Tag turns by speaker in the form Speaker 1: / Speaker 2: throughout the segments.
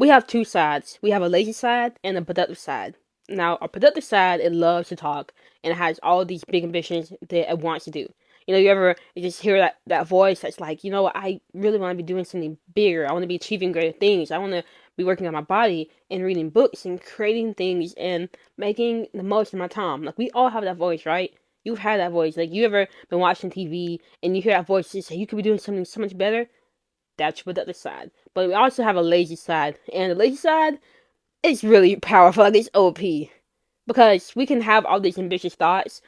Speaker 1: We have two sides. We have a lazy side and a productive side. Now, a productive side, it loves to talk and it has all these big ambitions that it wants to do. You just hear that voice that's like, you know what, I really want to be doing something bigger. I want to be achieving greater things. I want to be working on my body and reading books and creating things and making the most of my time. Like, we all have that voice, right? You've had that voice. Like, you ever been watching TV and you hear that voice just say, you could be doing something so much better? That's with the other side. But we also have a lazy side, and the lazy side is really powerful. Like, it's OP because we can have all these ambitious thoughts,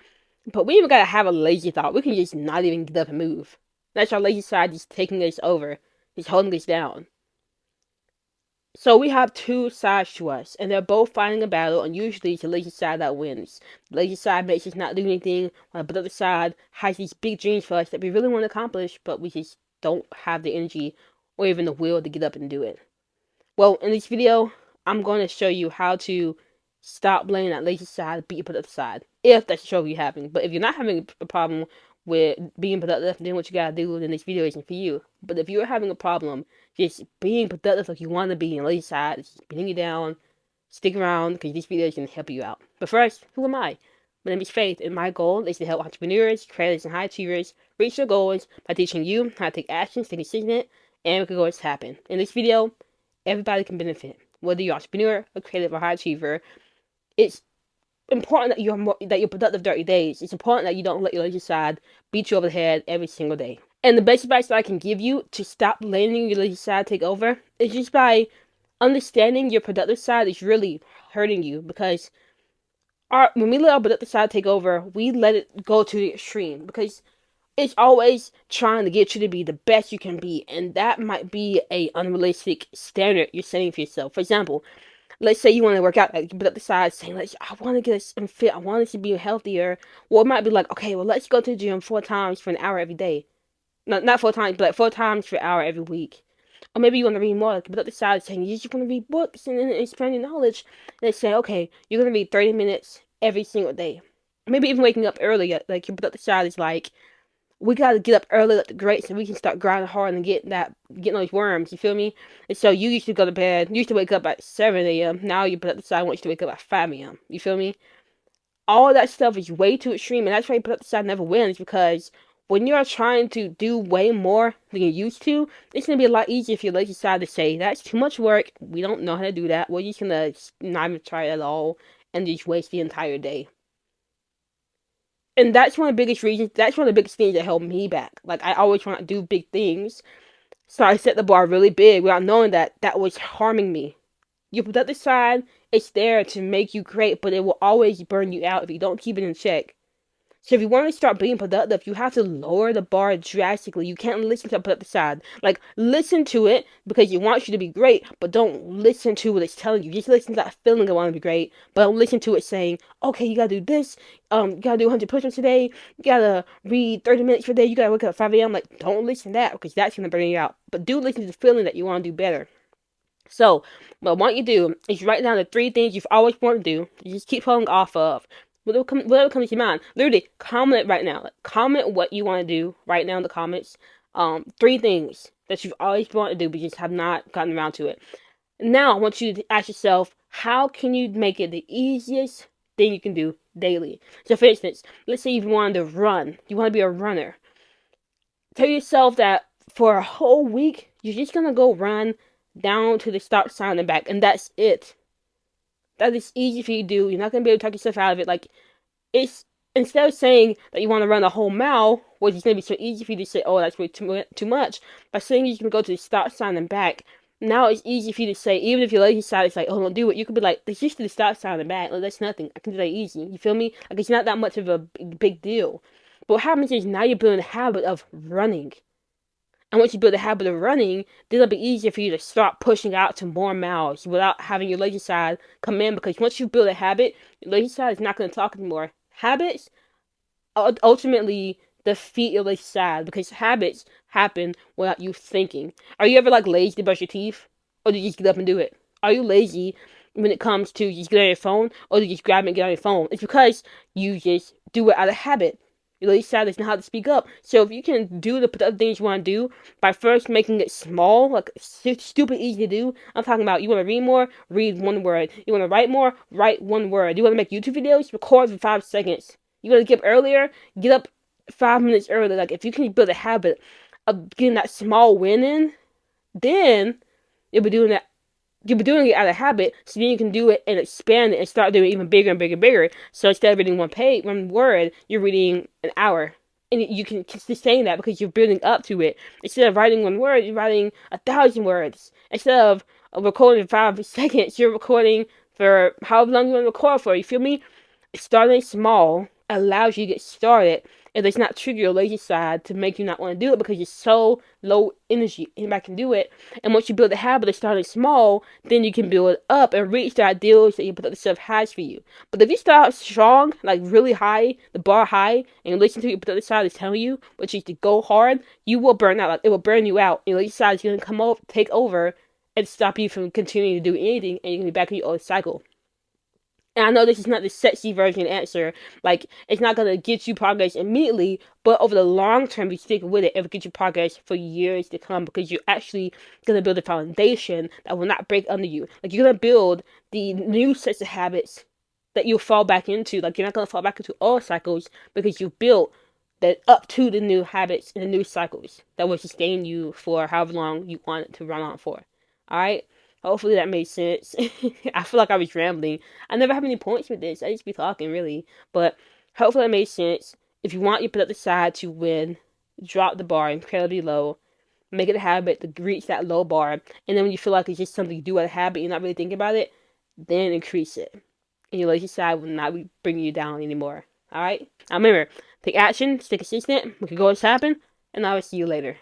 Speaker 1: but we even gotta have a lazy thought. We can just not even get up and move. That's our lazy side just taking us over, just holding us down. So we have two sides to us, and they're both fighting a battle, and usually it's the lazy side that wins. The lazy side makes us not do anything, while the other side has these big dreams for us that we really want to accomplish, but we just don't have the energy or even the will to get up and do it. Well, in this video, I'm going to show you how to stop blaming that lazy side, be productive side, if that's the trouble you're having. But if you're not having a problem with being productive and doing what you gotta do, then this video isn't for you. But if you're having a problem just being productive like you want to be, and lazy side is just beating you down, stick around because this video is going to help you out. But first, who am I? My name is Faith, and my goal is to help entrepreneurs, creators, and high achievers reach their goals by teaching you how to take action, stay consistent, and make your goals happen. In this video, everybody can benefit. Whether you're an entrepreneur, a creative, or high achiever, it's important that you're productive 30 days. It's important that you don't let your lazy side beat you over the head every single day. And the best advice that I can give you to stop letting your lazy side take over is just by understanding your productive side is really hurting you, because when we let our productive side take over, we let it go to the extreme, because it's always trying to get you to be the best you can be, and that might be a unrealistic standard you're setting for yourself. For example, let's say you want to work out, like you put up the side saying, like, I want to get fit, I want to be healthier. Well, it might be like, okay, well, let's go to the gym 4 times for an hour every day. No, not 4 times, but like 4 times for an hour every week. Or maybe you want to read more, like, put up the side saying you just want to read books and expand your knowledge. And they say, okay, you're going to read 30 minutes every single day. Maybe even waking up early, like you put up the side is like, we gotta get up early like the great so we can start grinding hard and getting those worms, you feel me? And so you used to go to bed, you used to wake up at 7 a.m. Now you put up the side wants you to wake up at 5 a.m. You feel me? All that stuff is way too extreme, and that's why you put up the side never wins, because when you're trying to do way more than you used to, it's gonna be a lot easier if you let decide to say that's too much work, we don't know how to do that, we're just gonna not even try it at all and just waste the entire day. And that's one of the biggest reasons, that's one of the biggest things that held me back. Like, I always want to do big things, so I set the bar really big without knowing that that was harming me. You put that aside, it's there to make you great, but it will always burn you out if you don't keep it in check. So if you want to start being productive, you have to lower the bar drastically. You can't listen to put up the side. Like, listen to it because it wants you to be great, but don't listen to what it's telling you. Just listen to that feeling of wanting to be great, but don't listen to it saying, okay, you gotta do this, you gotta do 100 push-ups today, you gotta read 30 minutes per day, you gotta wake up at 5 a.m. Like, don't listen to that because that's gonna burn you out. But do listen to the feeling that you want to do better. So, what I want you to do is write down the 3 things you've always wanted to do. You just keep falling off of. Whatever comes to your mind. Literally, comment right now. Like, comment what you want to do right now in the comments. 3 things that you've always wanted to do but just have not gotten around to it. Now, I want you to ask yourself, how can you make it the easiest thing you can do daily? So, for instance, let's say you wanted to run. You want to be a runner. Tell yourself that for a whole week, you're just going to go run down to the start sign and back, and that's it. That is easy for you to do. You're not going to be able to talk yourself out of it. Like, it's, instead of saying that you want to run a whole mile, which is going to be so easy for you to say, oh, that's way too much, by saying you're going to go to the start sign and back, now it's easy for you to say, even if your lazy side is like, oh, don't do it, you could be like, it's just to the start sign and back, like, that's nothing, I can do that easy, you feel me? Like, it's not that much of a big deal. But what happens is, now you're building a habit of running. And once you build a habit of running, then it'll be easier for you to start pushing out to more miles without having your lazy side come in. Because once you build a habit, your lazy side is not going to talk anymore. Habits ultimately defeat your lazy side, because habits happen without you thinking. Are you ever like lazy to brush your teeth? Or do you just get up and do it? Are you lazy when it comes to just get on your phone? Or do you just grab it and get on your phone? It's because you just do it out of habit. Your lazy side doesn't know how to speak up. So if you can do the productive things you want to do by first making it small, like stupid easy to do. I'm talking about you want to read more, read one word. You want to write more, write one word. You want to make YouTube videos, record for 5 seconds. You want to get up earlier, get up 5 minutes early. Like if you can build a habit of getting that small win in, then you'll be doing that. You'll be doing it out of habit, so then you can do it and expand it and start doing it even bigger and bigger and bigger. So instead of reading one word, you're reading an hour. And you can sustain that because you're building up to it. Instead of writing one word, you're writing 1,000 words. Instead of recording for 5 seconds, you're recording for however long you want to record for. You feel me? Starting small allows you to get started. It does not trigger your lazy side to make you not want to do it because you're so low energy. Anybody can do it. And once you build the habit of starting small, then you can build it up and reach the ideals that your productive self has for you. But if you start strong, like really high, the bar high, and you listen to what your productive side is telling you, which is to go hard, you will burn out. Like, it will burn you out. Your lazy side is going to come over, take over, and stop you from continuing to do anything, and you're going to be back in your old cycle. And I know this is not the sexy version answer. Like, it's not going to get you progress immediately, but over the long term, if you stick with it, it will get you progress for years to come because you're actually going to build a foundation that will not break under you. Like, you're going to build the new sets of habits that you'll fall back into. Like, you're not going to fall back into old cycles because you've built that up to the new habits and the new cycles that will sustain you for however long you want it to run on for. Alright? Hopefully that made sense. I feel like I was rambling. I never have any points with this. I just be talking, really. But hopefully that made sense. If you want your productive side to win, drop the bar incredibly low. Make it a habit to reach that low bar. And then when you feel like it's just something you do out of habit, you're not really thinking about it, then increase it. And your lazy side will not be bringing you down anymore. Alright? Now remember, take action, stay consistent, make your goals happen, and I will see you later.